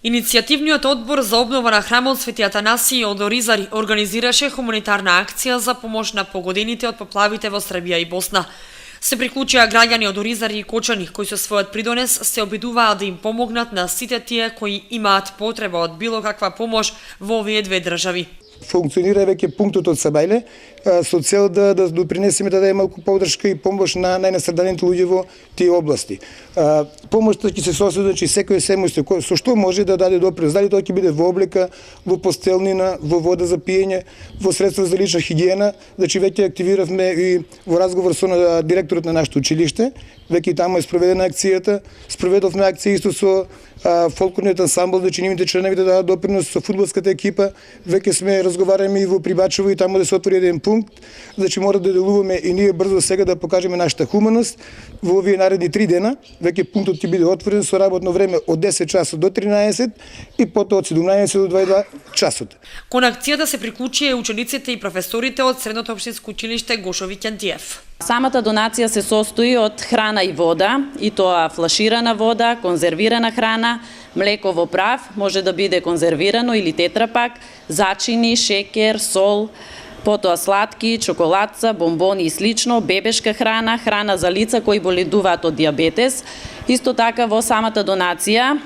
Иницијативниот одбор за обнова на храмот Свети Атанасиј од Оризари организираше хуманитарна акција за помош на погодените од поплавите во Србија и Босна. Се приклучија граѓани од Оризари и Кочани кои со својот придонес се обидуваат да им помогнат на сите тие кои имаат потреба од било каква помош во овие две држави. Функционира веќе пунктот од Сабајле со цел да допринесеме да даде малку поддршка и помош на најнастраданите луѓе во тие области. Помошта ќе се сосредочи секој семејство со што може да даде допринос. Дали тоа ќе биде во облека, во постелнина, во вода за пиење, во средства за лична хигиена. Значи веќе активиравме и во разговор со директорот на нашето училиште. Веќе таму е спроведена акцијата. Спроведовме акција исто со фолклорниот ансамбл, значи нивните членови да дадат допринос со фудбалската екипа. Веќе сме разговараме и во Прибачево и таму да се отвори еден пункт. Значи мора да делуваме и ние брзо сега да покажеме нашата хуманост. Во овие наредни 3 дена веќе пунктот ќе биде отворен со работно време од 10 часот до 13 и потоа од 17 до 22 часот. Кон акцијата се приклучија учениците и професорите од Средното општинско училиште Гошо Викентиев. Самата донација се состои од храна и вода, и тоа флаширана вода, конзервирана храна, млеко во прав, може да биде конзервирано или тетрапак, зачини, шекер, сол, потоа сладки, чоколадца, бомбони и слично, бебешка храна, храна за лица кои боледуваат од диабетес. Исто така во самата донација,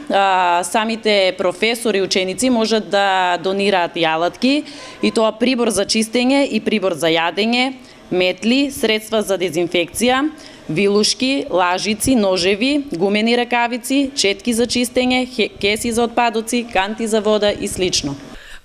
самите професори и ученици можат да донираат јалатки, и тоа прибор за чистење и прибор за јадење, метли, средства за дезинфекција, вилушки, лажици, ножеви, гумени ракавици, четки за чистење, кеси за отпадоци, канти за вода и слично.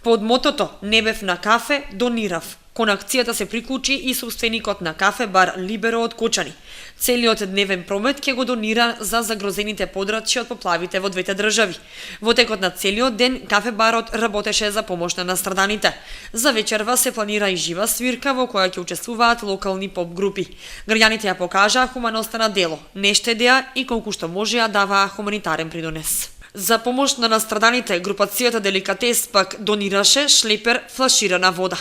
Под мотото "Не бев на кафе, донирав". Кон акцијата се приклучи и собственикот на кафе бар Либеро од Кочани. Целиот дневен промет ќе го донира за загрозените подрачји од поплавите во двете држави. Во текот на целиот ден кафе барот работеше за помош на настраданите. За вечерва се планира и жива свирка во која ќе учествуваат локални поп групи. Граѓаните ја покажаа хуманоста на дело, не штедеа и колку што можеа даваа хуманитарен придонес. За помош на настраданите, групацијата Деликатес пак донираше шлепер флаширана вода.